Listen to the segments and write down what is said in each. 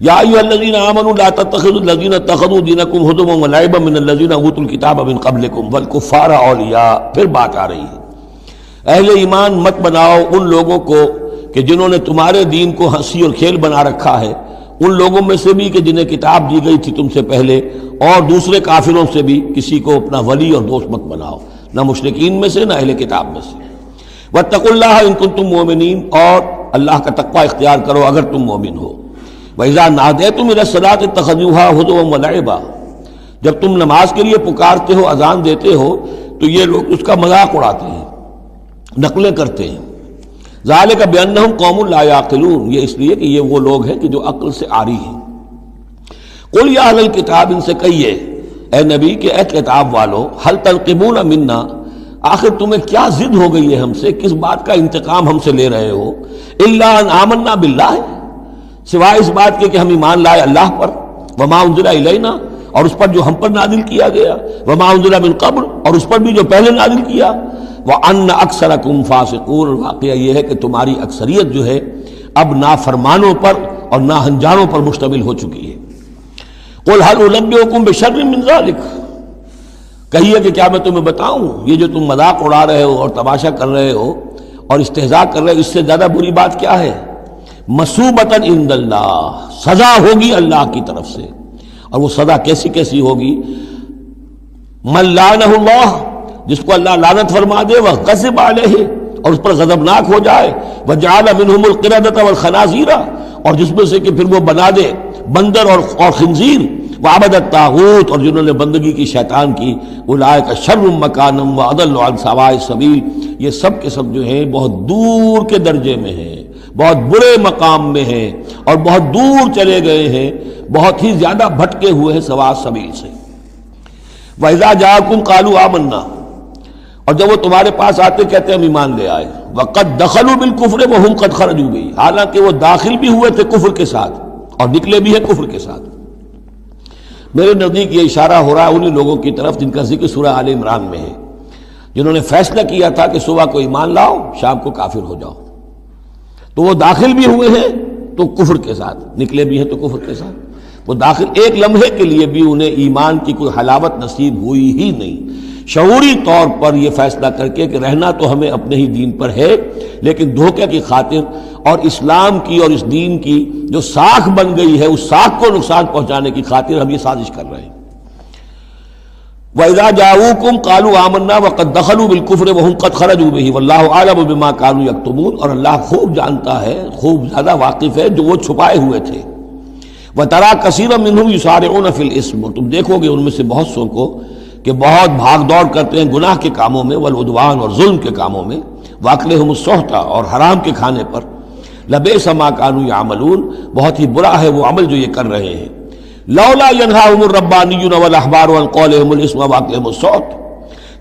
یا ایھا الذین آمنوا لا تتخذوا الذین اتخذوا دینکم ہزوا ولعبا من الذین اوتوا الکتاب من قبلکم والکفار اولیاء. پھر بات آ رہی ہے، اہل ایمان مت بناؤ ان لوگوں کو کہ جنہوں نے تمہارے دین کو ہنسی اور کھیل بنا رکھا ہے، ان لوگوں میں سے بھی کہ جنہیں کتاب دی گئی تھی تم سے پہلے، اور دوسرے کافروں سے بھی کسی کو اپنا ولی اور دوست مت بناؤ، نہ مشرکین میں سے نہ اہل کتاب میں سے. واتقوا اللہ ان کنتم مؤمنین، اور اللہ کا تقوی اختیار کرو اگر تم مومن ہو. وَإِذَا نَادَيْتُمْ إِلَى الصَّلَاةِ اتَّخَذُوهَا هُزُوًا وَلَعِبًا، جب تم نماز کے لیے پکارتے ہو، اذان دیتے ہو، تو یہ لوگ اس کا مذاق اڑاتے ہیں، نقلیں کرتے ہیں. ذَلِكَ بِأَنَّهُمْ قَوْمٌ لَا يَعْقِلُونَ، یہ اس لیے کہ یہ وہ لوگ ہیں کہ جو عقل سے عاری ہیں. قُلْ يَا أَهْلَ الْكِتَابِ، ان سے کہیے اے نبی کہ اے کتاب والو، هَلْ تَنْقِمُونَ مِنَّا، آخر تمہیں کیا ضد ہو گئی ہے ہم سے، کس بات کا انتقام ہم سے لے رہے ہو. إِلَّا أَنْ آمَنَّا بِاللَّهِ، سوائے اس بات کے کہ ہم ایمان لائے اللہ پر، وما انزل الینا، اور اس پر جو ہم پر نازل کیا گیا، وما انزل من قبل، اور اس پر بھی جو پہلے نازل کیا، وان اکثرکم فاسقون، واقعہ یہ ہے کہ تمہاری اکثریت جو ہے اب نافرمانوں پر اور ناہنجاروں پر مشتمل ہو چکی ہے. قل هل انبئکم بشر من ذلک، کہیے کہ کیا میں تمہیں بتاؤں یہ جو تم مذاق اڑا رہے ہو اور تماشا کر رہے ہو اور استہزاء کر رہے ہو، اس سے زیادہ بری بات کیا ہے؟ مصوبتاً عند اللہ، سزا ہوگی اللہ کی طرف سے. اور وہ سزا کیسی کیسی ہوگی؟ من لعنہ اللہ، جس کو اللہ لعنت فرما دے، وغضب علیہ، اور اس پر غضبناک ہو جائے، وجعل منہم القردۃ والخنازیر، اور جس میں سے کہ پھر وہ بنا دے بندر اور خنزیر، وعبد الطاغوت، اور جنہوں نے بندگی کی شیطان کی، اولئک شر مکانا واضل عن سواء السبیل، یہ سب کے سب جو ہیں بہت دور کے درجے میں ہیں، بہت برے مقام میں ہیں، اور بہت دور چلے گئے ہیں، بہت ہی زیادہ بھٹکے ہوئے ہیں سواء السبیل سے. وَإِذَا جَاءَكُمْ قَالُوا آمَنَّا، اور جب وہ تمہارے پاس آتے کہتے ہیں ہم ایمان لے آئے. وَقَدْ دَخَلُوا بِالْكُفْرِ وَهُمْ قَدْ خَرَجُوا بِهِ، حالانکہ وہ داخل بھی ہوئے تھے کفر کے ساتھ اور نکلے بھی ہیں کفر کے ساتھ. میرے نزدیک یہ اشارہ ہو رہا ہے انہی لوگوں کی طرف جن کا ذکر سورہ آل عمران میں ہے، جنہوں نے فیصلہ کیا تھا کہ صبح کو ایمان لاؤ، شام کو کافر ہو جاؤ. تو وہ داخل بھی ہوئے ہیں تو کفر کے ساتھ، نکلے بھی ہیں تو کفر کے ساتھ. وہ داخل ایک لمحے کے لیے بھی انہیں ایمان کی کوئی حلاوت نصیب ہوئی ہی نہیں. شعوری طور پر یہ فیصلہ کر کے کہ رہنا تو ہمیں اپنے ہی دین پر ہے، لیکن دھوکے کی خاطر اور اسلام کی اور اس دین کی جو ساکھ بن گئی ہے اس ساکھ کو نقصان پہنچانے کی خاطر ہم یہ سازش کر رہے ہیں. وَإِذَا جَاءُوكُمْ قَالُوا آمَنَّا وَقَدْ دَخَلُوا بِالْكُفْرِ وَهُمْ قَدْ خَرَجُوا بِهِ وَاللَّهُ أَعْلَمُ بِمَا كَانُوا يَكْتُمُونَ، اور اللہ خوب جانتا ہے، خوب زیادہ واقف ہے جو وہ چھپائے ہوئے تھے. وَتَرَىٰ كَثِيرًا مِّنْهُمْ يُسَارِعُونَ فِي الْإِثْمِ، اور تم دیکھو گے ان میں سے بہت سو کو کہ بہت بھاگ دوڑ کرتے ہیں گناہ کے کاموں میں، والعدوان، اور ظلم کے کاموں میں، وَأَكْلِهِمُ السُّحْتَ، اور حرام کے کھانے پر. لَبِئْسَ مَا كَانُوا يَعْمَلُونَ، بہت ہی برا ہے وہ عمل جو یہ کر رہے ہیں. لولا ينهاهم الربانيون والاحبار عن قولهم الاسم واكلهم السحت،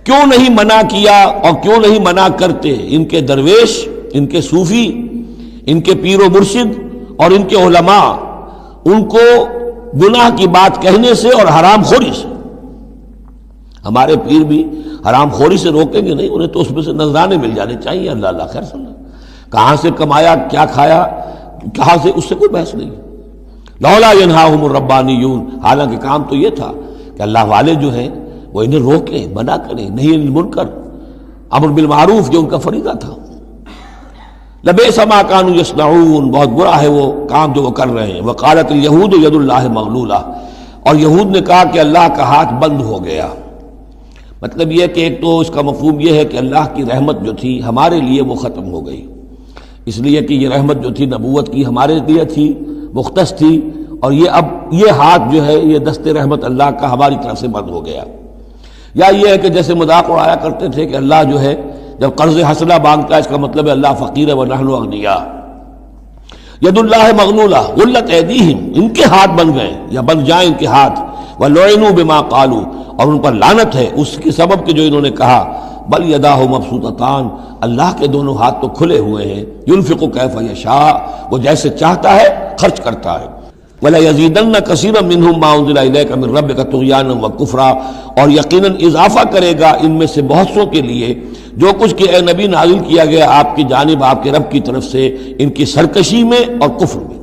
کیوں نہیں منع کیا اور کیوں نہیں منع کرتے ان کے درویش، ان کے صوفی، ان کے پیر و مرشد اور ان کے علماء ان کو گناہ کی بات کہنے سے اور حرام خوری سے. ہمارے پیر بھی حرام خوری سے روکیں گے نہیں، انہیں تو اس میں سے نذرانے مل جانے چاہیے. اللہ اللہ خیر سمجھا، کہاں سے کمایا، کیا کھایا، کہاں سے، اس سے کوئی بحث نہیں. لولا ینہاہم الربانیون، حالانکہ کام تو یہ تھا کہ اللہ والے جو ہیں وہ انہیں روکیں، منع کریں، نہیں المنکر، امر بالمعروف جو ان کا فریضہ تھا. لبئس ما کانوا یصنعون، بہت برا ہے وہ کام جو وہ کر رہے ہیں. وقالت الیہود ید اللہ مغلولہ، اور یہود نے کہا کہ اللہ کا ہاتھ بند ہو گیا. مطلب یہ کہ ایک تو اس کا مفہوم یہ ہے کہ اللہ کی رحمت جو تھی ہمارے لیے وہ ختم ہو گئی، اس لیے کہ یہ رحمت جو تھی نبوت کی ہمارے لیے تھی، مختص تھی، اور یہ اب یہ ہاتھ جو ہے یہ دست رحمت اللہ کا ہماری طرف سے بند ہو گیا. یا یہ ہے کہ جیسے مذاق اڑایا کرتے تھے کہ اللہ جو ہے جب قرض حسنہ مانگتا ہے اس کا مطلب ہے اللہ فقیر ہے ونحن اغنیاء. ید اللہ مغلولہ غلت ایدیہم، ان کے ہاتھ بن گئے یا بن جائیں ان کے ہاتھ. وَلُعِنُوا بِمَا قَالُوا، اور ان پر لعنت ہے اس کے سبب کہ جو انہوں نے کہا. بل یداہ مبسوطتان، اللہ کے دونوں ہاتھ تو کھلے ہوئے ہیں. ينفق کیف یشاء، وہ جیسے چاہتا ہے خرچ کرتا ہے. وَلَيَزِيدَنَّ كَثِيرًا مِّنْهُمْ مَا أُنزِلَ إِلَيْكَ مِن رَّبِّكَ طُغْيَانًا وَكُفْرًا، اور یقیناً اضافہ کرے گا ان میں سے بہت سو کے لیے جو کچھ کہ اے نبی نازل کیا گیا آپ کی جانب آپ کے رب کی طرف سے، ان کی سرکشی میں اور کفر میں.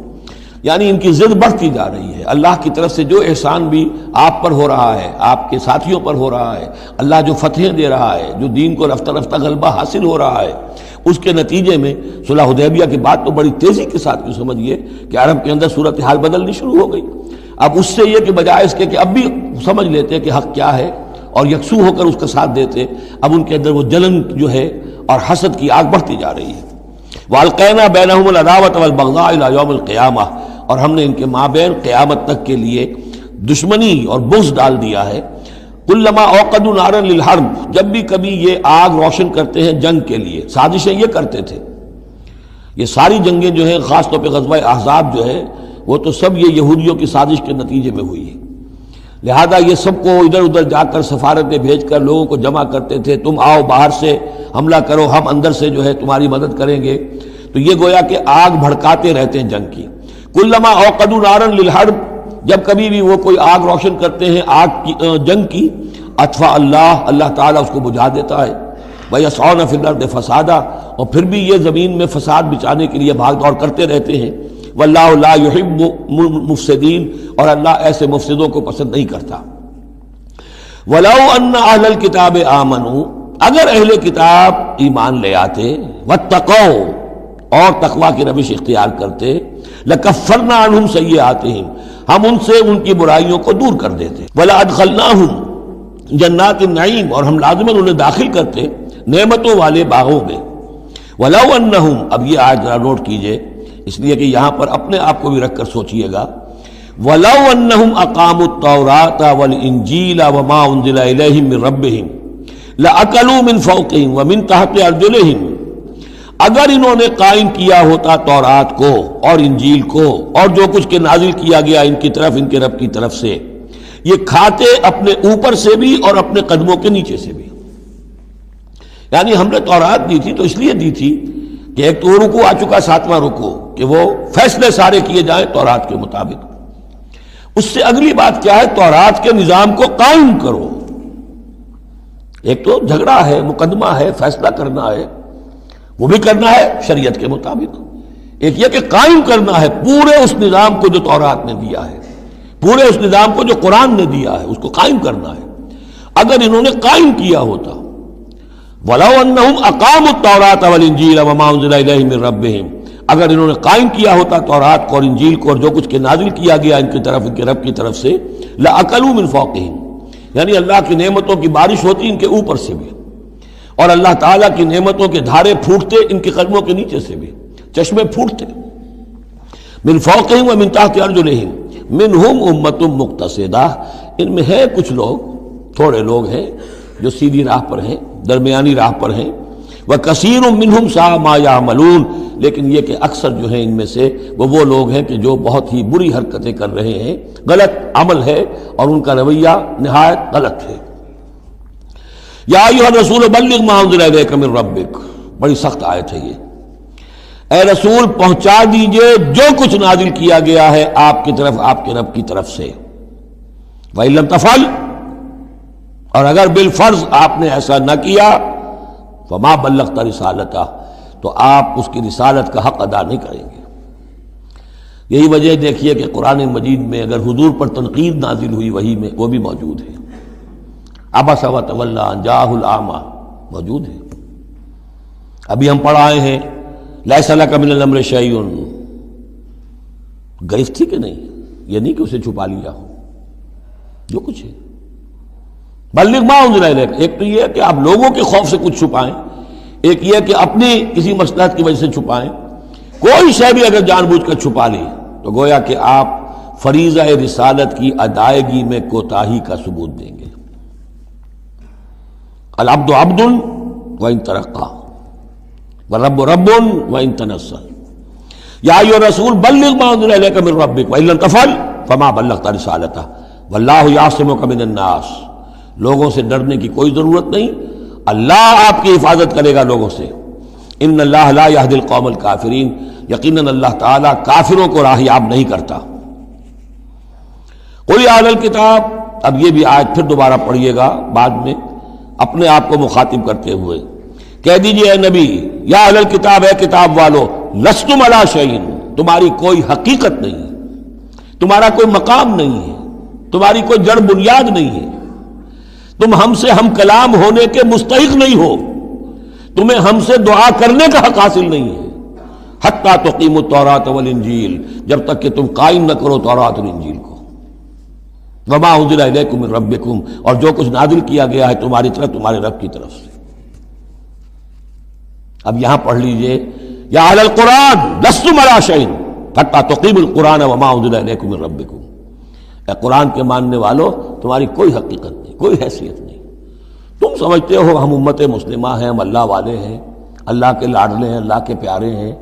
یعنی ان کی ضد بڑھتی جا رہی ہے۔ اللہ کی طرف سے جو احسان بھی آپ پر ہو رہا ہے، آپ کے ساتھیوں پر ہو رہا ہے، اللہ جو فتحیں دے رہا ہے، جو دین کو رفتہ رفتہ غلبہ حاصل ہو رہا ہے، اس کے نتیجے میں صلح حدیبیہ کے بعد تو بڑی تیزی کے ساتھ بھی سمجھیے کہ عرب کے اندر صورتحال بدلنی شروع ہو گئی۔ اب اس سے یہ کہ بجائے اس کے کہ اب بھی سمجھ لیتے کہ حق کیا ہے اور یکسو ہو کر اس کا ساتھ دیتے، اب ان کے اندر وہ جلن جو ہے اور حسد کی آگ بڑھتی جا رہی ہے۔ وَأَلْقَيْنَا بَيْنَهُمُ الْعَدَاوَةَ وَالْبَغْضَاءَ إِلَىٰ يَوْمِ الْقِيَامَةِ، اور ہم نے ان کے مابین قیامت تک کے لیے دشمنی اور بغض ڈال دیا ہے۔ كُلَّمَا أَوْقَدُوا نَارًا لِلْحَرْبِ، جب بھی کبھی یہ آگ روشن کرتے ہیں جنگ کے لیے، سازشیں یہ کرتے تھے۔ یہ ساری جنگیں جو ہیں، خاص طور پہ غزوہ احزاب جو ہے، وہ تو سب یہ یہودیوں کی سازش کے نتیجے میں ہوئی ہے۔ لہذا یہ سب کو ادھر ادھر جا کر سفارتیں بھیج کر لوگوں کو جمع کرتے تھے، تم آؤ باہر سے حملہ کرو، ہم اندر سے جو ہے تمہاری مدد کریں گے۔ تو یہ گویا کہ آگ بھڑکاتے رہتے ہیں جنگ کی۔ کلما اوقدوا نارا للحرب، جب کبھی بھی وہ کوئی آگ روشن کرتے ہیں آگ کی جنگ کی، اطفا اللہ تعالیٰ اس کو بجھا دیتا ہے۔ وَيَسْعَوْنَ فِي الْأَرْضِ فَسَادًا، اور پھر بھی یہ زمین میں فساد بچانے کے لیے بھاگ دوڑ کرتے رہتے ہیں۔ وَاللَّهُ لَا يُحِبُّ الْمُفْسِدِينَ، اور اللہ ایسے مفسدوں کو پسند نہیں کرتا۔ وَلَوْ أَنَّ أَهْلَ الْكِتَابِ آمَنُوا، اگر اہل کتاب ایمان لے آتے، وَاتَّقَوْا، اور تقوی کی روش اختیار کرتے، لَكَفَّرْنَا عَنْهُمْ سَيِّئَاتِهِمْ، ہم ان سے ان کی برائیوں کو دور کر دیتے۔ وَلَأَدْخَلْنَاهُمْ جنات النعیم، اور ہم لازماً انہیں داخل کرتے نعمتوں والے باغوں میں۔ وَلَوْ أَنَّهُمْ، اب یہ آیت ذرا نوٹ کیجئے، اس لیے کہ یہاں پر اپنے آپ کو بھی رکھ کر سوچئے گا۔ وَلَوْ أَنَّهُمْ أَقَامُوا التَّوْرَاةَ وَالْإِنْجِيلَ وَمَا أُنزِلَ إِلَيْهِمْ مِنْ رَبِّهِمْ لَأَكَلُوا مِنْ فَوْقِهِمْ وَمِنْ تَحْتِ أَرْجُلِهِمْ، اگر انہوں نے قائم کیا ہوتا تورات کو اور انجیل کو اور جو کچھ کے نازل کیا گیا ان کی طرف، ان کے رب کی طرف سے، یہ کھاتے اپنے اوپر سے بھی اور اپنے قدموں کے نیچے سے بھی۔ یعنی ہم نے تورات دی تھی تو اس لیے دی تھی کہ ایک تو رکوع آ چکا، 7واں رکوع، کہ وہ فیصلے سارے کیے جائیں تورات کے مطابق۔ اس سے اگلی بات کیا ہے، تورات کے نظام کو قائم کرو۔ ایک تو جھگڑا ہے، مقدمہ ہے، فیصلہ کرنا ہے، وہ بھی کرنا ہے شریعت کے مطابق۔ ایک یہ کہ قائم کرنا ہے پورے اس نظام کو جو تورات نے دیا ہے، پورے اس نظام کو جو قرآن نے دیا ہے، اس کو قائم کرنا ہے۔ اگر انہوں نے قائم کیا ہوتا، وَلَوْ أَنَّهُمْ أَقَامُوا التَّوْرَاةَ وَالْإِنْجِيلَ وَمَا أُنزِلَ إِلَيْهِمْ مِنْ رَبِّهِمْ، اگر انہوں نے قائم کیا ہوتا تورات کو اور انجیل کو اور جو کچھ کے نازل کیا گیا ان کی طرف، ان کے رب کی طرف سے، لَأَكَلُوا مِنْ فَوْقِهِمْ، یعنی اللہ کی نعمتوں کی بارش ہوتی ان کے اوپر سے بھی، اور اللہ تعالیٰ کی نعمتوں کے دھارے پھوٹتے ان کے قدموں کے نیچے سے بھی، چشمے پھوٹتے۔ من فوقہم ومن تحت ارجلہم منہم امۃ مقتصدہ، ان میں ہے کچھ لوگ، تھوڑے لوگ ہیں جو سیدھی راہ پر ہیں، درمیانی راہ پر ہیں۔ وکثیر منہم ساء ما یعملون، لیکن یہ کہ اکثر جو ہیں ان میں سے وہ لوگ ہیں کہ جو بہت ہی بری حرکتیں کر رہے ہیں، غلط عمل ہے اور ان کا رویہ نہایت غلط ہے۔ یا ایھا الرسول بلغ ما انزل الیک من ربک، بڑی سخت آیت ہے یہ۔ اے رسول پہنچا دیجئے جو کچھ نازل کیا گیا ہے آپ کی طرف، آپ کے رب کی طرف سے۔ وَإِن لَّمْ تَفْعَلْ، اور اگر بالفرض آپ نے ایسا نہ کیا، فَمَا بَلَّغْتَ رِسَالَتَهُ، تو آپ اس کی رسالت کا حق ادا نہیں کریں گے۔ یہی وجہ دیکھیے کہ قرآن مجید میں اگر حضور پر تنقید نازل ہوئی وحی میں، وہ بھی موجود ہے۔ عبس وتولی ان جاءہ الاعمی موجود ہے۔ ابھی ہم پڑھ آئے ہیں لیس لک من الامر شیء، گرفت تھی کہ نہیں، یہ نہیں کہ اسے چھپا لیا ہو، جو کچھ ہے۔ بلغ ما انزل الیک، ایک تو یہ ہے کہ آپ لوگوں کے خوف سے کچھ چھپائیں، ایک یہ کہ اپنی کسی مصلحت کی وجہ سے چھپائیں۔ کوئی شے بھی اگر جان بوجھ کر چھپا لی تو گویا کہ آپ فریضہ رسالت کی ادائیگی میں کوتاہی کا ثبوت دیں گے۔ العبد عبد وان ترقى والرب رب وان تنزل، یا ایھا الرسول بلغ ما انزل الیک من ربک وان لم تفعل فما بلغت رسالتہ واللہ یعصمک من الناس، لوگوں سے ڈرنے کی کوئی ضرورت نہیں، اللہ آپ کی حفاظت کرے گا لوگوں سے۔ ان اللہ لا یہدی القوم الکافرین، یقیناً اللہ تعالیٰ کافروں کو راہیاب نہیں کرتا۔ قل یا اہل الکتاب، اب یہ بھی آیت پھر دوبارہ پڑھیے گا بعد میں اپنے آپ کو مخاطب کرتے ہوئے، کہہ دیجئے اے نبی، یا اہل الکتاب، اے کتاب والو، لستم علی شیء، تمہاری کوئی حقیقت نہیں، تمہارا کوئی مقام نہیں ہے، تمہاری کوئی جڑ بنیاد نہیں ہے، تم ہم سے ہم کلام ہونے کے مستحق نہیں ہو، تمہیں ہم سے دعا کرنے کا حق حاصل نہیں ہے، حتیٰ تقیموا التوراۃ والانجیل، جب تک کہ تم قائم نہ کرو تورات اور انجیل کو، وما انزل الیکم من ربکم، اور جو کچھ نازل کیا گیا ہے تمہاری طرف تمہارے رب کی طرف سے۔ اب یہاں پڑھ لیجئے، یا اہل القرآن لستم علی شیء حتیٰ تقیموا القرآن وما انزل الیکم من ربکم، اے قرآن کے ماننے والو تمہاری کوئی حقیقت نہیں، کوئی حیثیت نہیں، تم سمجھتے ہو ہم امت مسلمہ ہیں، ہم اللہ والے ہیں، اللہ کے لاڈلے ہیں، اللہ کے پیارے ہیں،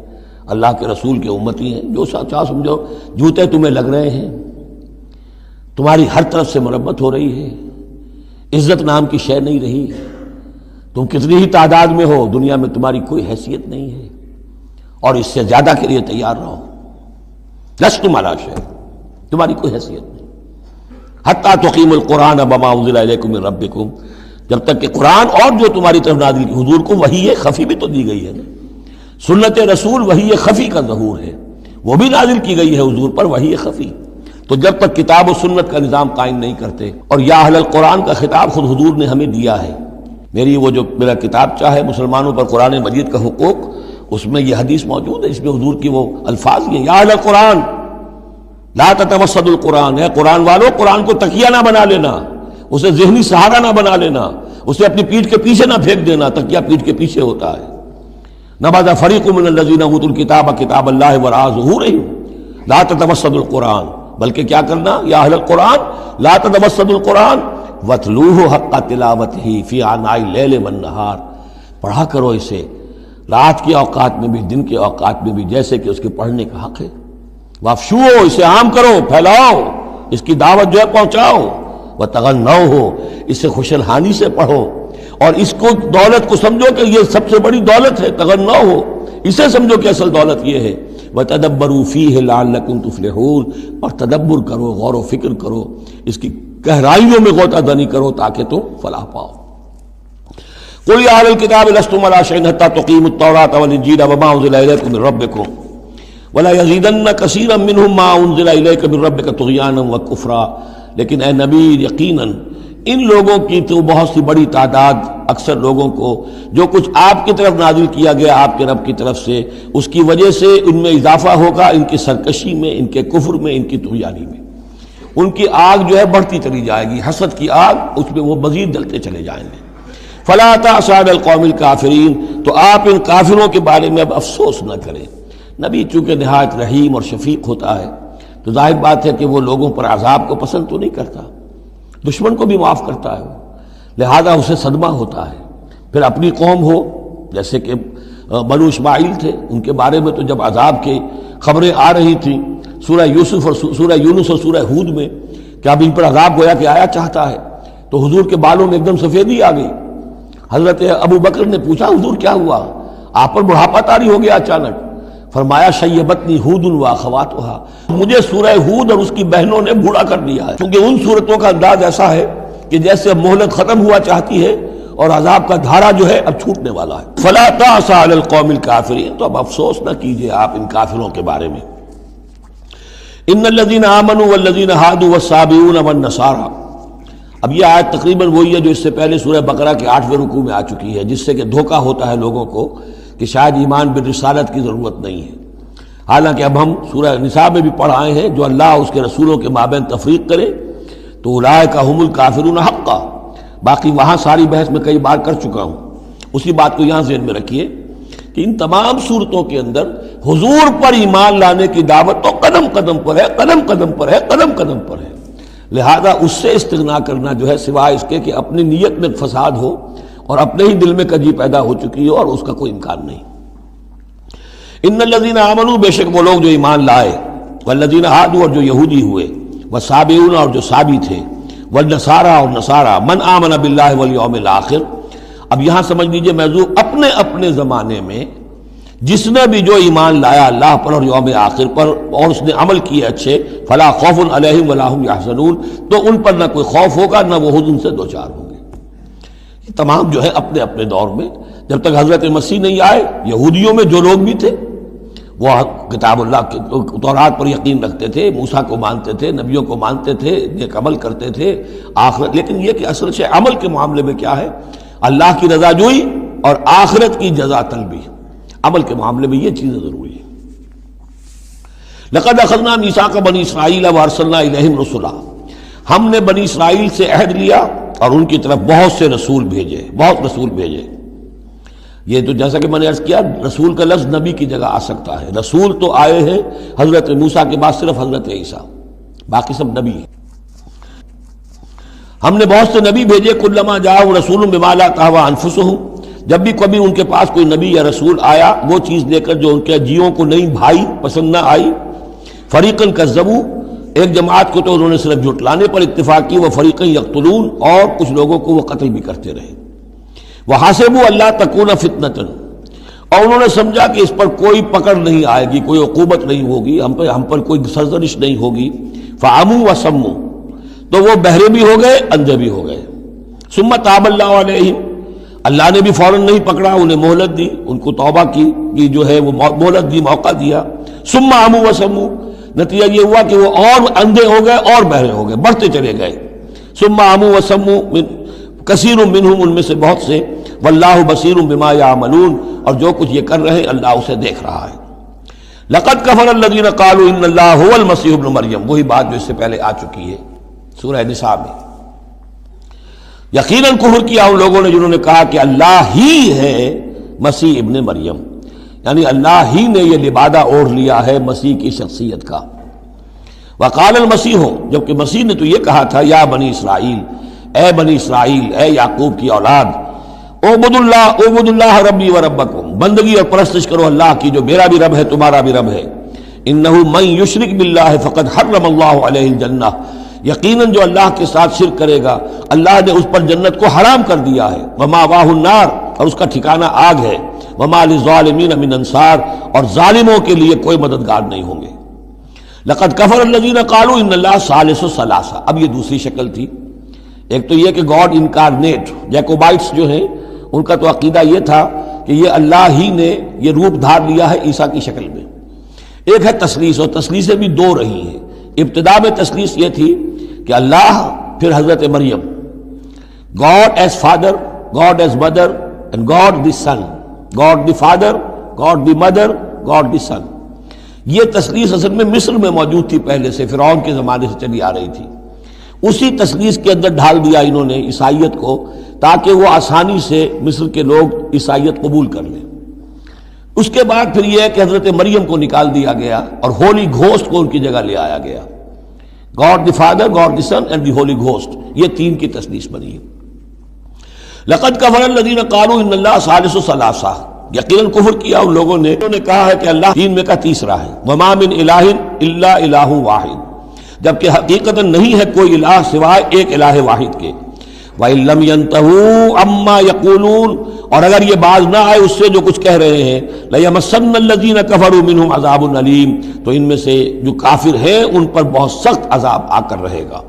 اللہ کے رسول کے امتی ہیں، جو چاہ سمجھو، جوتے تمہیں لگ رہے ہیں، تمہاری ہر طرف سے مرمت ہو رہی ہے، عزت نام کی شے نہیں رہی، تم کتنی ہی تعداد میں ہو، دنیا میں تمہاری کوئی حیثیت نہیں ہے، اور اس سے زیادہ کے لیے تیار رہو، لستم علی شیء، تمہاری کوئی حیثیت نہیں، حتیٰ تقیموا القرآن وما انزل الیکم من ربکم، جب تک کہ قرآن اور جو تمہاری طرف نازل کی، حضور کو وحی خفی بھی تو دی گئی ہے نا، سنت رسول وحی خفی کا ظہور ہے، وہ بھی نازل کی گئی ہے حضور پر وحی خفی، تو جب تک کتاب و سنت کا نظام قائم نہیں کرتے، اور یا اہل القرآن کا خطاب خود حضور نے ہمیں دیا ہے، میرا کتابچہ ہے مسلمانوں پر قرآن مجید کا حقوق، اس میں یہ حدیث موجود ہے، اس میں حضور کی وہ الفاظ یہ یا اہل القرآن لا تتوسدوا القرآن، ہے قرآن والو قرآن کو تکیہ نہ بنا لینا، اسے ذہنی سہارا نہ بنا لینا، اسے اپنی پیٹھ کے پیچھے نہ پھینک دینا، تکیہ پیٹھ کے پیچھے ہوتا ہے، نبذ فریق من الذین اوتوا الکتاب کتاب اللہ وراء ظہورہم لا تتوسدوا القرآن، بلکہ کیا کرنا، یا اہل القرآن لا تتوسدوا القرآن واتلوہ حق تلاوتہ فی آناء اللیل والنہار، پڑھا کرو اسے رات کے اوقات میں بھی دن کے اوقات میں بھی جیسے کہ اس کے پڑھنے کا حق ہے، وافشوہ، اسے عام کرو، پھیلاؤ، اس کی دعوت جو ہے پہنچاؤ، وتغنوہ، اسے خوشالحانی سے پڑھو، اور اس کو دولت کو سمجھو کہ یہ سب سے بڑی دولت ہے، تغنوہ، اسے سمجھو کہ اصل دولت یہ ہے، وتدبروا فیہ لعلکم تفلحون، اور تدبر کرو، غور و فکر کرو، اس کی گہرائیوں میں غوطہ دانی کرو تاکہ تم فلاح پاؤ۔ قل یا اہل الکتاب لستم علی شیء حتی تقیموا التوراۃ والانجیل وما انزل الیکم من ربکم ولا یزیدن کثیرا منہم ما انزل الیک من ربک طغیانا وکفرا، لیکن اے نبی یقیناً ان لوگوں کی تو بہت سی بڑی تعداد، اکثر لوگوں کو جو کچھ آپ کی طرف نازل کیا گیا آپ کے رب کی طرف سے، اس کی وجہ سے ان میں اضافہ ہوگا، ان کی سرکشی میں، ان کے کفر میں، ان کی طغیانی میں، ان کی آگ جو ہے بڑھتی چلی جائے گی، حسد کی آگ، اس میں وہ مزید جلتے چلے جائیں گے۔ فلا تأس علی القوم الکافرین، تو آپ ان کافروں کے بارے میں اب افسوس نہ کریں۔ نبی چونکہ نہایت رحیم اور شفیق ہوتا ہے تو ظاہر بات ہے کہ وہ لوگوں پر عذاب کو پسند تو نہیں کرتا، دشمن کو بھی معاف کرتا ہے، لہذا اسے صدمہ ہوتا ہے۔ پھر اپنی قوم ہو، جیسے کہ بنو اسماعیل تھے، ان کے بارے میں تو جب عذاب کی خبریں آ رہی تھیں سورہ یوسف اور سورہ یونس اور سورہ ہود میں کہ اب ان پر عذاب گویا کہ آیا چاہتا ہے، تو حضور کے بالوں میں ایک دم سفیدی آ گئی۔ حضرت ابو بکر نے پوچھا حضور کیا ہوا، آپ پر بڑھاپا طاری ہو گیا اچانک؟ فرمایا شیبتنی ہود و اخواتھا، مجھے سورہ ہود اور اس کی بہنوں نے بوڑھا کر دیا ہے، کیونکہ ان صورتوں کا انداز ایسا ہے کہ جیسے مہلت ختم ہوا چاہتی ہے اور عذاب کا دھارا جو ہے اب چھوٹنے والا ہے۔ فلا تأس علی القوم الکافرین، تو اب افسوس نہ کیجیے آپ ان کافروں کے بارے میں۔ ان الذین آمنوا والذین ہادوا والصابئون والنصارى، اب یہ آیت تقریباً وہی ہے جو اس سے پہلے سورہ بقرہ کے 8ویں رکوع میں آ چکی ہے، جس سے کہ دھوکہ ہوتا ہے لوگوں کو کہ شاید ایمان بالرسالت کی ضرورت نہیں ہے، حالانکہ اب ہم سورہ نساء میں بھی پڑھ آئے ہیں جو اللہ اس کے رسولوں کے مابین تفریق کرے تو اولئک هم الکافرون حقا، باقی وہاں ساری بحث میں کئی بار کر چکا ہوں، اسی بات کو یہاں ذہن میں رکھیے کہ ان تمام صورتوں کے اندر حضور پر ایمان لانے کی دعوت تو قدم قدم پر ہے، قدم قدم پر ہے، قدم قدم پر ہے، لہذا اس سے استغنا کرنا جو ہے سوائے اس کے کہ اپنی نیت میں فساد ہو اور اپنے ہی دل میں کجی پیدا ہو چکی ہو، اور اس کا کوئی امکان نہیں۔ ان الذین آمنوا، بے شک وہ لوگ جو ایمان لائے، والذین ہادوا، اور جو یہودی ہوئے، والصابئون، اور جو صابی تھے، والنصارى، اور نصارى، من آمن باللہ والیوم الآخر۔ اب یہاں سمجھ لیجئے موضوع اپنے اپنے زمانے میں جس نے بھی جو ایمان لایا اللہ پر اور یوم آخر پر اور اس نے عمل کیے اچھے، فلا خوف علیہم ولا هم یحزنون، تو ان پر نہ کوئی خوف ہوگا نہ وہ حزن سے دوچار ہوں گے۔ یہ تمام جو ہے اپنے اپنے دور میں، جب تک حضرت مسیح نہیں آئے، یہودیوں میں جو لوگ بھی تھے وہ کتاب اللہ تورات پر یقین رکھتے تھے، موسیٰ کو مانتے تھے، نبیوں کو مانتے تھے، نیک عمل کرتے تھے آخرت. لیکن یہ کہ اصل سے عمل کے معاملے میں کیا ہے؟ اللہ کی رضا جوئی اور آخرت کی جزا طلبی. عمل کے معاملے میں یہ چیزیں ضروری ہیں. لقد اخذنا میثاق بنی اسرائیل وارسلنا الیہم رسلا، ہم نے بنی اسرائیل سے عہد لیا اور ان کی طرف بہت سے رسول بھیجے، بہت رسول بھیجے. یہ تو جیسا کہ میں نے عرض کیا، رسول کا لفظ نبی کی جگہ آ سکتا ہے. رسول تو آئے ہیں حضرت موسیٰ کے بعد صرف حضرت عیسیٰ، باقی سب نبی ہیں. ہم نے بہت سے نبی بھیجے. کلما جاءہم رسول بما لا تہوی انفسہم، جب بھی کبھی ان کے پاس کوئی نبی یا رسول آیا وہ چیز لے کر جو ان کے جیوں کو نہیں بھائی، پسند نہ آئی. فریقاً کذبوا، ایک جماعت کو تو انہوں نے صرف جھٹلانے پر اتفاق کی، وہ فریقاً یقتلون، اور کچھ لوگوں کو وہ قتل بھی کرتے رہے. وحسبوا اللہ تکون فتنۃ، اور انہوں نے سمجھا کہ اس پر کوئی پکڑ نہیں آئے گی، کوئی عقوبت نہیں ہوگی، ہم پر کوئی سرزنش نہیں ہوگی. فعموا وصموا، تو وہ بہرے بھی ہو گئے، اندھے بھی ہو گئے. ثم تاب اللہ علیہم، اللہ نے بھی فوراً نہیں پکڑا، انہیں مہلت دی، ان کو توبہ کی جو ہے وہ مہلت دی، موقع دیا. ثم عموا وصموا، نتیجہ یہ ہوا کہ وہ اور اندھے ہو گئے اور بہرے ہو گئے، بڑھتے چلے گئے. ثم عموا وصموا کثیر منہم، ان میں سے بہت سے. واللہ بصیر بما یعملون، اور جو کچھ یہ کر رہے ہیں اللہ اسے دیکھ رہا ہے. لقد کفر الذین قالوا ان اللہ هو المسیح ابن مریم، وہی بات جو اس سے پہلے آ چکی ہے سورہ نساء میں. یقیناً کفر کیا ان لوگوں نے جنہوں نے کہا کہ اللہ ہی ہے مسیح ابن مریم، یعنی اللہ ہی نے یہ لبادہ اوڑھ لیا ہے مسیح کی شخصیت کا. وقال المسیح، جبکہ مسیح نے تو یہ کہا تھا یا بنی اسرائیل، اے بنی اسرائیل، اے یعقوب کی اولاد، اعبدوا اللہ ربی و ربکم، بندگی اور پرستش کرو اللہ کی جو میرا بھی رب ہے تمہارا بھی رب ہے. انہ من یشرک باللہ فقد حرم اللہ علیہ الجنہ، یقیناً جو اللہ کے ساتھ شرک کرے گا اللہ نے اس پر جنت کو حرام کر دیا ہے. ومأواہ النار، اور اس کا ٹھکانہ آگ ہے. وما للظالمین من انصار، اور ظالموں کے لیے کوئی مددگار نہیں ہوں گے. لقد کفر الذین قالوا ان اللہ ثالث ثلاثہ، اب یہ دوسری شکل تھی. ایک تو یہ کہ گاڈ انکارنیٹ، جیکوبائٹس جو ہیں ان کا تو عقیدہ یہ تھا کہ یہ اللہ ہی نے یہ روپ دھار لیا ہے عیسیٰ کی شکل میں. ایک ہے تثلیث، اور تثلیثیں بھی دو رہی ہیں. ابتدا میں تثلیث یہ تھی کہ اللہ پھر حضرت مریم، God is father, God is mother and God the son, God the father, God the mother, God the son. یہ تثلیث اصل میں مصر میں موجود تھی پہلے سے، فرعون کے زمانے سے چلی آ رہی تھی. اسی تثلیث کے اندر ڈھال دیا انہوں نے عیسائیت کو، تاکہ وہ آسانی سے مصر کے لوگ عیسائیت قبول کر لیں. اس کے بعد پھر یہ ہے کہ حضرت مریم کو نکال دیا گیا اور ہولی گھوسٹ کو ان کی جگہ لے آیا گیا. God the father, God the Son and the Holy Ghost, یہ تین کی تثلیث بنی ہے. لقد کفر الذین قالوا ان اللہ ثالث ثلاثہ، یقیناً کفر کیا ان لوگوں نے انہوں نے کہا ہے کہ اللہ تین میں کا تیسرا ہے. وما من الہ الا الہ واحد، جبکہ حقیقتاً نہیں ہے کوئی الہ سوائے ایک الہ واحد کے. وَإِن لَّمْ يَنْتَهُوا عَمَّا يَقُولُونَ، اور اگر یہ باز نہ آئے اس سے جو کچھ کہہ رہے ہیں، لَيَمَسَّنَّ الَّذِينَ كَفَرُوا مِنْهُمْ عَذَابٌ أَلِيمٌ، تو ان میں سے جو کافر ہیں ان پر بہت سخت عذاب آ کر رہے گا.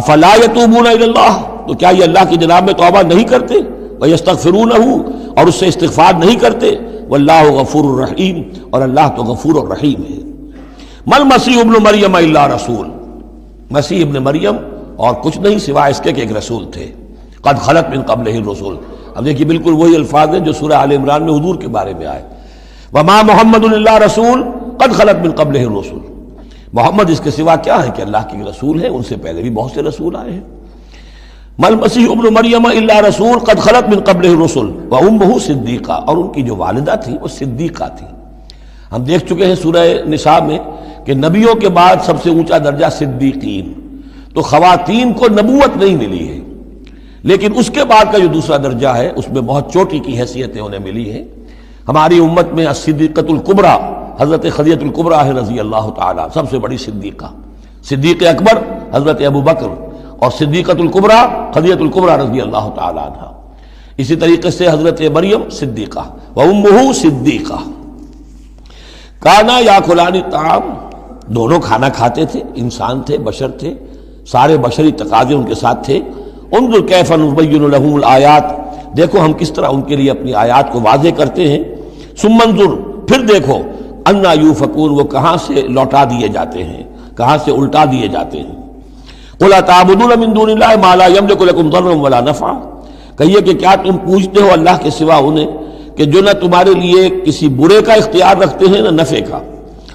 أَفَلَا يَتُوبُونَ إِلَى اللَّهِ، تو کیا یہ اللہ کی جناب میں توبہ نہیں کرتے؟ وَيَسْتَغْفِرُونَهُ، اور اس سے استغفار نہیں کرتے؟ وَاللَّهُ غَفُورٌ رَحِيمٌ، اور اللہ تو غفور اور رحیم ہے. مَا الْمَسِيحُ ابْنُ مَرْيَمَ إِلَّا رَسُولٌ، مسیح ابن مریم اور کچھ نہیں سوائے اس کے کہ ایک رسول تھے. قد خلت من قبلہ الرسل، اب دیکھیے بالکل وہی الفاظ ہیں جو سورہ آل عمران میں حضور کے بارے میں آئے. وما محمد الا رسول قد خلت من قبلہ الرسل، محمد اس کے سوا کیا ہے کہ اللہ کے رسول ہیں، ان سے پہلے بھی بہت سے رسول آئے ہیں. ما المسیح ابن مریم الا رسول قد خلت من قبلہ الرسل وامہ صدیقہ، اور ان کی جو والدہ تھی وہ صدیقہ تھی. ہم دیکھ چکے ہیں سورہ نساء میں کہ نبیوں کے بعد سب سے اونچا درجہ صدیقین، تو خواتین کو نبوت نہیں ملی ہے، لیکن اس کے بعد کا جو دوسرا درجہ ہے اس میں بہت چوٹی کی حیثیتیں انہیں ملی ہیں. ہماری امت میں الصدیقۃ الکبریٰ حضرت خدیجہ الکبریٰ رضی اللہ تعالیٰ، سب سے بڑی صدیقہ. صدیق اکبر حضرت ابو بکر، اور صدیقۃ الکبریٰ خدیجہ الکبریٰ رضی اللہ تعالیٰ عنہ. اسی طریقے سے حضرت مریم صدیقہ وامہ صدیقہ. کانا یاکلان الطعام، دونوں کھانا کھاتے تھے، انسان تھے، بشر تھے، سارے بشری تقاضے ان کے ساتھ تھے. انظر کیف نبین لہم الآیات، دیکھو ہم کس طرح ان کے لیے اپنی آیات کو واضح کرتے ہیں. ثم انظر، پھر دیکھو انا یوفکون، وہ کہاں سے لوٹا دیے جاتے ہیں، کہاں سے الٹا دیے جاتے ہیں۔ قل اتعبدون من دون اللہ ما لا یملک لکم ضرا ولا نفعا، کہیے کہ کیا تم پوچھتے ہو اللہ کے سوا انہیں کہ جو نہ تمہارے لیے کسی برے کا اختیار رکھتے ہیں نہ نفع کا،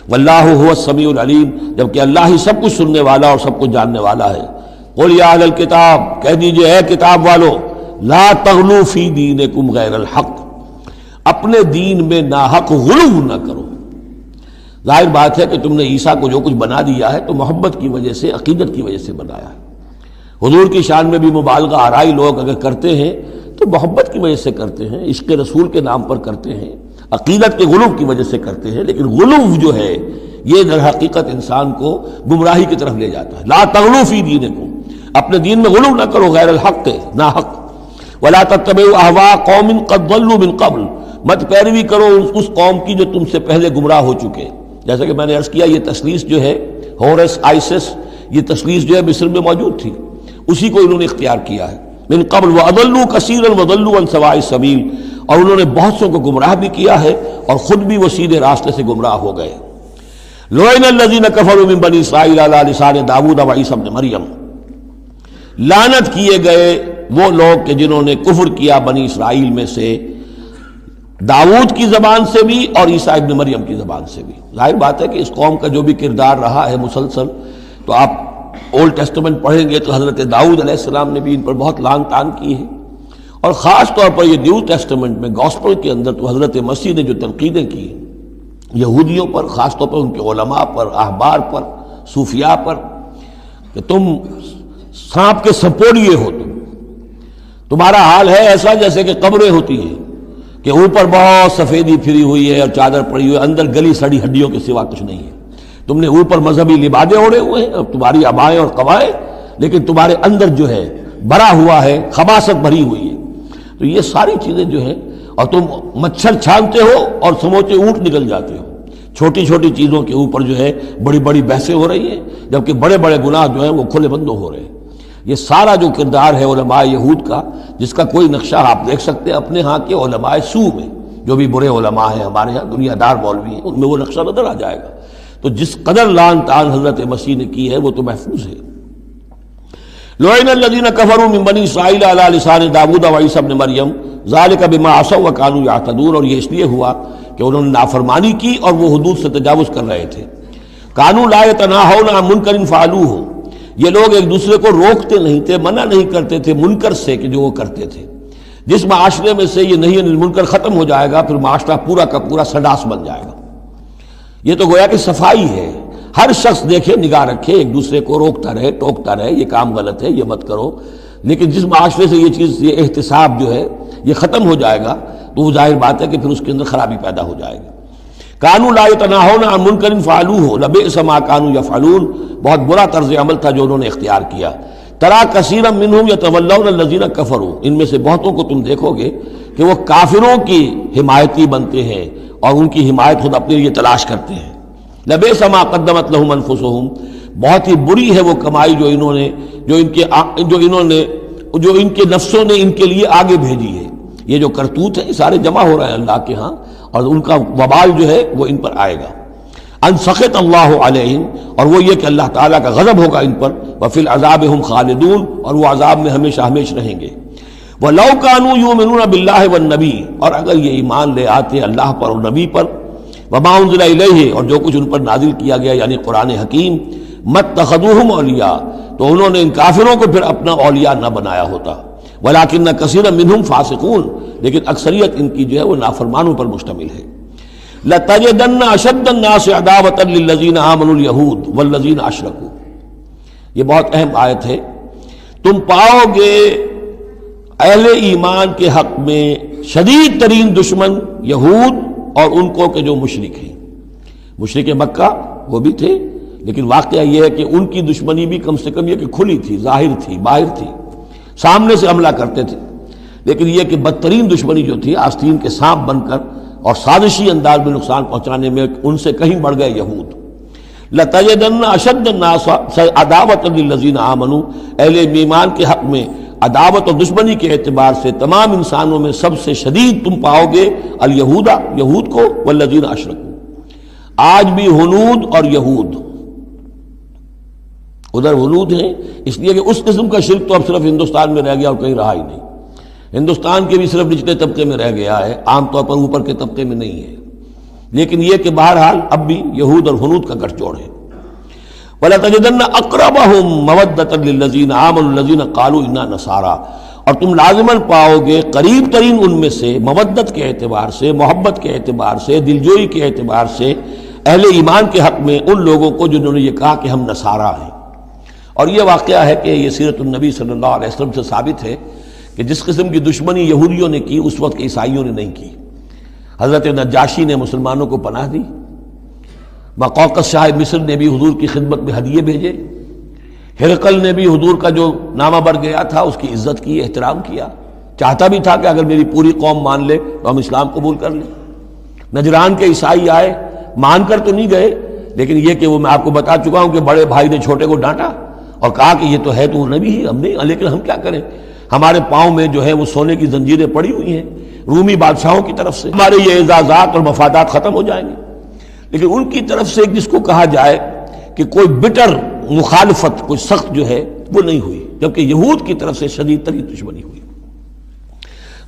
واللہ هو السمیع العلیم، جبکہ اللہ ہی سب کچھ سننے والا اور سب کچھ جاننے والا ہے۔ قل یا اہل الکتاب، کہہ دیجئے اے کتاب والو، لا تغلوا فی دینکم غیر الحق، اپنے دین میں ناحق غلو نہ کرو۔ ظاہر بات ہے کہ تم نے عیسیٰ کو جو کچھ بنا دیا ہے تو محبت کی وجہ سے، عقیدت کی وجہ سے بنایا ہے۔ حضور کی شان میں بھی مبالغہ آرائی لوگ اگر کرتے ہیں تو محبت کی وجہ سے کرتے ہیں، عشق رسول کے نام پر کرتے ہیں، عقیدت کے غلو کی وجہ سے کرتے ہیں، لیکن غلو جو ہے یہ در حقیقت انسان کو گمراہی کی طرف لے جاتا ہے۔ لا تغلوا فی دینکم، اپنے دین میں غلو نہ کرو غیر الحق، ناحق۔ ولا تتبعوا اہواء قوم قد ضلوا من قبل، مت پیروی کرو اس قوم کی جو تم سے پہلے گمراہ ہو چکے۔ جیسا کہ میں نے عرض کیا، یہ تثلیث جو ہے ہورس آئسس، یہ تثلیث جو ہے مصر میں موجود تھی، اسی کو انہوں نے اختیار کیا ہے۔ من قبل وَأَضَلُّوا كَثِيرًا وَضَلُّوا عَنْ سَوَاءِ السَّبِيلِ، اور انہوں نے بہت سوں کو گمراہ بھی کیا ہے اور خود بھی وہ سیدھے راستے سے گمراہ ہو گئے۔ لُعِنَ الَّذِينَ كَفَرُوا مِن بَنِي إِسْرَائِيلَ عَلَىٰ لِسَانِ داؤد وعیسی ابن مریم، لعنت کیے گئے وہ لوگ کہ جنہوں نے کفر کیا بنی اسرائیل میں سے، داؤد کی زبان سے بھی اور عیسیٰ ابن مریم کی زبان سے بھی۔ ظاہر بات ہے کہ اس قوم کا جو بھی کردار رہا ہے مسلسل، تو آپ اولڈ ٹیسٹمنٹ پڑھیں گے تو حضرت داؤد علیہ السلام نے بھی ان پر بہت لعن طعن کی ہے، اور خاص طور پر یہ نیو ٹیسٹمنٹ میں گاسپل کے اندر تو حضرت مسیح نے جو تنقیدیں کی یہودیوں پر، خاص طور پر ان کے علماء پر، احبار پر، صوفیاء پر، کہ تم سانپ کے سپوڑیے ہو، تمہارا حال ہے ایسا جیسے کہ قبریں ہوتی ہیں کہ اوپر بہت سفیدی پھری ہوئی ہے اور چادر پڑی ہوئی ہے، اندر گلی سڑی ہڈیوں کے سوا کچھ نہیں ہے۔ تم نے اوپر مذہبی لبادے اوڑے ہوئے ہیں اور تمہاری ابائیں اور قبائیں، لیکن تمہارے اندر جو ہے بھرا ہوا ہے، خباثت بھری ہوئی ہے۔ تو یہ ساری چیزیں جو ہیں، اور تم مچھر چھانتے ہو اور سموچے اونٹ نکل جاتے ہو، چھوٹی چھوٹی چیزوں کے اوپر جو ہے بڑی بڑی بحثیں ہو رہی ہیں، جبکہ بڑے بڑے گناہ جو ہیں وہ کھلے بندوں ہو رہے ہیں۔ یہ سارا جو کردار ہے علماء یہود کا، جس کا کوئی نقشہ آپ دیکھ سکتے ہیں اپنے ہاں کے علماء سو میں، جو بھی برے علماء ہیں ہمارے ہاں دنیا دار مولوی ہیں، ان میں وہ نقشہ نظر آ جائے گا۔ تو جس قدر لعن طعن حضرت مسیح نے کی ہے وہ تو محفوظ ہے۔ لعن الذین کفروا من بنی اسرائیل علی لسان داؤد وعیسی ابن مریم ذلک بما عصوا وکانوا یعتدون، اور یہ اس لیے ہوا کہ انہوں نے نافرمانی کی اور وہ حدود سے تجاوز کر رہے تھے۔ کانوا لا یتناہون عن منکر فعلوہ، یہ لوگ ایک دوسرے کو روکتے نہیں تھے، منع نہیں کرتے تھے منکر سے کہ جو وہ کرتے تھے۔ جس معاشرے میں سے یہ نہیں منکر ختم ہو جائے گا پھر معاشرہ پورا کا پورا سڈاس بن جائے گا۔ یہ تو گویا کہ صفائی ہے، ہر شخص دیکھے، نگاہ رکھے، ایک دوسرے کو روکتا رہے، ٹوکتا رہے، یہ کام غلط ہے، یہ مت کرو۔ لیکن جس معاشرے سے یہ چیز، یہ احتساب جو ہے یہ ختم ہو جائے گا تو وہ ظاہر بات ہے کہ پھر اس کے اندر خرابی پیدا ہو جائے گی۔ کانوا لا یتناہون عن منکر فعلوہ لبئس ما کانوا یفعلون، بہت برا طرز عمل تھا جو انہوں نے اختیار کیا۔ ترا کثیرا منہم یتولون الذین کفروا، ان میں سے بہتوں کو تم دیکھو گے کہ وہ کافروں کی حمایتی بنتے ہیں اور ان کی حمایت خود اپنے لیے تلاش کرتے ہیں۔ لبئس ما قدمت لہم انفسہم، بہت ہی بری ہے وہ کمائی جو ان کے نفسوں نے ان کے لیے آگے بھیجی ہے۔ یہ جو کرتوت ہے یہ سارے جمع ہو رہے ہیں اللہ کے ہاں، اور ان کا وبال جو ہے وہ ان پر آئے گا۔ ان سخط اللہ علیہم، اور وہ یہ کہ اللہ تعالیٰ کا غضب ہوگا ان پر، وفی العذاب ہم خالدون، اور وہ عذاب میں ہمیشہ ہمیشہ رہیں گے۔ وَلَوْ كَانُوا يُؤْمِنُونَ بِاللَّهِ وَالنَّبِيِّ، اور اگر یہ ایمان لے آتے اللہ پر اور نبی پر، وَمَا أُنزِلَ إِلَيْهِ، اور جو کچھ ان پر نازل کیا گیا یعنی قرآن حکیم، مَتَّخَذُوهُمْ أَوْلِيَاءَ، تو انہوں نے ان کافروں کو پھر اپنا اولیاء نہ بنایا ہوتا۔ وَلَكِنَّ كَثِيرًا مِّنْهُمْ فَاسِقُونَ، لیکن اکثریت ان کی جو ہے وہ نافرمانوں پر مشتمل ہے۔ لَتَجِدَنَّ أَشَدَّ النَّاسِ عَدَاوَةً لِلَّذِينَ آمَنُوا الْيَهُودَ وَالَّذِينَ أَشْرَكُوا، یہ بہت اہم آیت ہے۔ تم پاؤ گے اہل ایمان کے حق میں شدید ترین دشمن یہود اور ان کو کہ جو مشرک ہیں۔ مشرک مکہ وہ بھی تھے، لیکن واقعہ یہ ہے کہ ان کی دشمنی بھی کم سے کم یہ کہ کھلی تھی، ظاہر تھی، باہر تھی، سامنے سے حملہ کرتے تھے، لیکن یہ کہ بدترین دشمنی جو تھی آستین کے سانپ بن کر اور سازشی انداز میں نقصان پہنچانے میں ان سے کہیں بڑھ گئے یہود۔ لَتَجِدَنَّ أَشَدَّ النَّاسِ عَدَاوَةً لِلَّذِينَ آمَنُوا، اہل ایمان کے حق میں عداوت اور دشمنی کے اعتبار سے تمام انسانوں میں سب سے شدید تم پاؤ گے الیہود، یہود کو، والذین اشرکوا، آج بھی ہنود اور یہود، ادھر ہنود ہیں اس لیے کہ اس قسم کا شرک تو اب صرف ہندوستان میں رہ گیا اور کہیں رہا ہی نہیں. ہندوستان کے بھی صرف نچلے طبقے میں رہ گیا ہے، عام طور پر اوپر کے طبقے میں نہیں ہے. لیکن یہ کہ بہرحال اب بھی یہود اور ہنود کا گٹھ جوڑ ہے. وَلَتَجِدَنَّ أَقْرَبَهُمْ مَوَدَّةً لِلَّذِينَ آمَنُوا الَّذِينَ قَالُوا إِنَّا نَصَارَىٰ، اور تم لازماً پاؤ گے قریب ترین ان میں سے، مودت کے اعتبار سے، محبت کے اعتبار سے، دلجوئی کے اعتبار سے، اہل ایمان کے حق میں ان لوگوں کو جنہوں نے یہ کہا کہ ہم نصارہ ہیں. اور یہ واقعہ ہے کہ یہ سیرت النبی صلی اللہ علیہ وسلم سے ثابت ہے کہ جس قسم کی دشمنی یہودیوں نے کی اس وقت عیسائیوں نے نہیں کی. حضرت نجاشی نے مسلمانوں کو پناہ دی، مقوقس شاہ مصر نے بھی حضور کی خدمت میں ہدیے بھیجے، ہرقل نے بھی حضور کا جو نامہ بر گیا تھا اس کی عزت کی، احترام کیا، چاہتا بھی تھا کہ اگر میری پوری قوم مان لے تو ہم اسلام قبول کر لیں. نجران کے عیسائی آئے، مان کر تو نہیں گئے، لیکن یہ کہ وہ میں آپ کو بتا چکا ہوں کہ بڑے بھائی نے چھوٹے کو ڈانٹا اور کہا کہ یہ تو ہے تو نبی ہی، ہم نہیں، لیکن ہم کیا کریں، ہمارے پاؤں میں جو ہے وہ سونے کی زنجیریں پڑی ہوئی ہیں رومی بادشاہوں کی طرف سے، ہمارے یہ اعزازات اور مفادات ختم ہو جائیں گے. لیکن ان کی طرف سے جس کو کہا جائے کہ کوئی بٹر مخالفت، کوئی سخت جو ہے وہ نہیں ہوئی، جبکہ یہود کی طرف سے شدید ترین دشمنی ہوئی.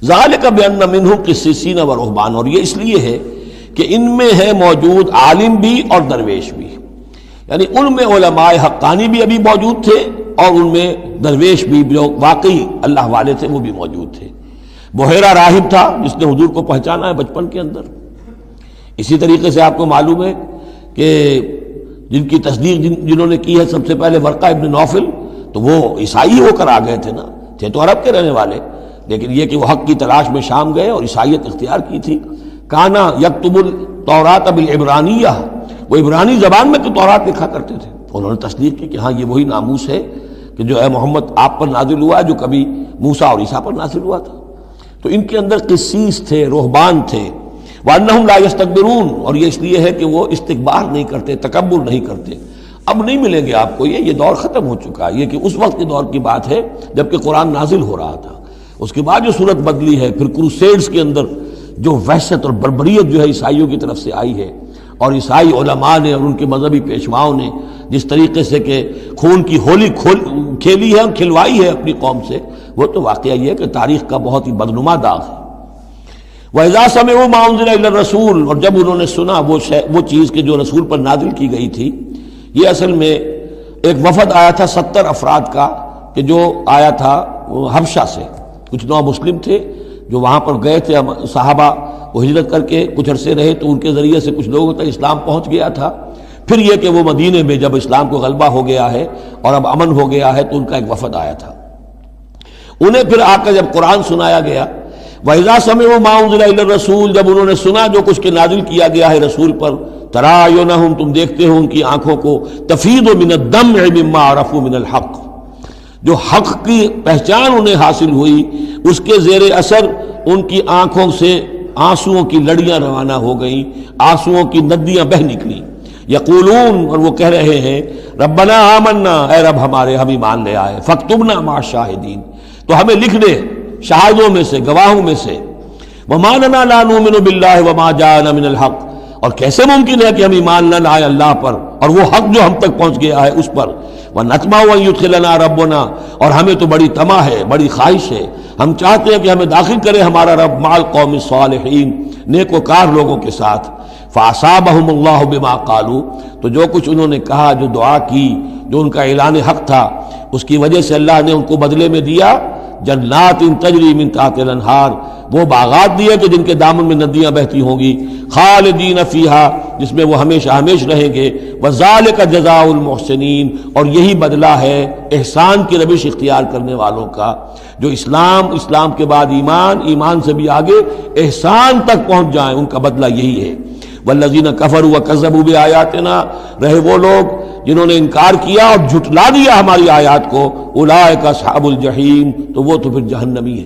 ذالک بان منہم قسیسین و رہبان، اور یہ اس لیے ہے کہ ان میں ہے موجود عالم بھی اور درویش بھی، یعنی ان میں علماء حقانی بھی ابھی موجود تھے اور ان میں درویش بھی جو واقعی اللہ والے تھے وہ بھی موجود تھے. بحیرہ راہب تھا جس نے حضور کو پہچانا ہے بچپن کے اندر. اسی طریقے سے آپ کو معلوم ہے کہ جن کی تصدیق جنہوں نے کی ہے سب سے پہلے ورقہ ابن نوفل، تو وہ عیسائی ہو کر آ گئے تھے نا، تھے تو عرب کے رہنے والے، لیکن یہ کہ وہ حق کی تلاش میں شام گئے اور عیسائیت اختیار کی تھی. کانا یکتب التوراۃ بالعبرانیہ، وہ عبرانی زبان میں تو تورات لکھا کرتے تھے. انہوں نے تصدیق کی کہ ہاں یہ وہی ناموس ہے کہ جو ہے محمد آپ پر نازل ہوا جو کبھی موسیٰ اور عیسیٰ پر نازل ہوا تھا. تو ان کے اندر قسیس تھے، رہبان تھے. وَأَنَّهُمْ لَا يَسْتَكْبِرُونَ، اور یہ اس لیے ہے کہ وہ استکبار نہیں کرتے، تکبر نہیں کرتے. اب نہیں ملیں گے آپ کو، یہ دور ختم ہو چکا ہے. یہ کہ اس وقت کے دور کی بات ہے جب کہ قرآن نازل ہو رہا تھا. اس کے بعد جو صورت بدلی ہے، پھر کروسیڈز کے اندر جو وحشت اور بربریت جو ہے عیسائیوں کی طرف سے آئی ہے، اور عیسائی علماء نے اور ان کے مذہبی پیشواؤں نے جس طریقے سے کہ خون کی ہولی کھیلی ہے اور کھلوائی ہے اپنی قوم سے، وہ تو واقعہ یہ ہے کہ تاریخ کا بہت ہی بدنما داغ ہے. وَإِذَا سَمِعُوا مَا أُنزِلَ إِلَى الرَّسُولِ، اور جب انہوں نے سنا وہ چیز کہ جو رسول پر نازل کی گئی تھی. یہ اصل میں ایک وفد آیا تھا 70 افراد کا کہ جو آیا تھا حبشہ سے. کچھ نو مسلم تھے جو وہاں پر گئے تھے، صحابہ وہ ہجرت کر کے کچھ عرصے رہے تو ان کے ذریعے سے کچھ لوگوں تک اسلام پہنچ گیا تھا. پھر یہ کہ وہ مدینے میں جب اسلام کو غلبہ ہو گیا ہے اور اب امن ہو گیا ہے تو ان کا ایک وفد آیا تھا. انہیں پھر آ کر جب قرآن سنایا گیا، وَإِذَا سَمِعُوا مَا أُنزِلَ إِلَى الرَّسُولِ، جب انہوں نے سنا جو کچھ کے نازل کیا گیا ہے رسول پر، تَرَىٰ أَعْيُنَهُمْ، تم دیکھتے ہو ان کی آنکھوں کو، تَفِيضُ مِنَ الدَّمْعِ مِمَّا عَرَفُوا مِنَ الْحَقِّ، جو حق کی پہچان انہیں حاصل ہوئی اس کے زیر اثر ان کی آنکھوں سے آنسوؤں کی لڑیاں روانہ ہو گئیں، آنسوؤں کی ندیاں بہہ نکلیں. یقولون، اور وہ کہہ رہے ہیں، ربنا آمنا، اے رب ہمارے ہم ایمان لے آئے، فاکتبنا مع الشاہدین، تو ہمیں لکھ دے شاہدوں میں سے، گواہوں میں سے. وما لنا لا نؤمن باللہ وما جاءنا من الحق، اور کیسے ممکن ہے کہ ہم ایمان نہ لائیں اللہ پر اور وہ حق جو ہم تک پہنچ گیا ہے اس پر. وَنَطْمَعُ أَن يُدْخِلَنَا رَبُّنَا، اور ہمیں تو بڑی طمع ہے، بڑی خواہش ہے، ہم چاہتے ہیں کہ ہمیں داخل کرے ہمارا رب مع القوم الصالحین، نیک وکار لوگوں کے ساتھ. فَأَصَابَهُمُ اللَّهُ بِمَا قَالُوا، تو جو کچھ انہوں نے کہا، جو دعا کی، جو ان کا اعلان حق تھا، اس کی وجہ سے اللہ نے ان کو بدلے میں دیا جنات تجری من تحت الانہار، وہ باغات دیے کہ جن کے دامن میں ندیاں بہتی ہوں گی، خالدین فیہا، جس میں وہ ہمیشہ ہمیش رہیں گے. وذالک جزاء المحسنین، اور یہی بدلہ ہے احسان کی روش اختیار کرنے والوں کا، جو اسلام کے بعد ایمان سے بھی آگے احسان تک پہنچ جائیں، ان کا بدلہ یہی ہے. والذین کفروا وکذبوا بآیاتنا، رہے وہ لوگ جنہوں نے انکار کیا اور جھٹلا دیا ہماری آیات کو، اولئک اصحاب الجحیم، تو وہ تو پھر جہنمی ہے.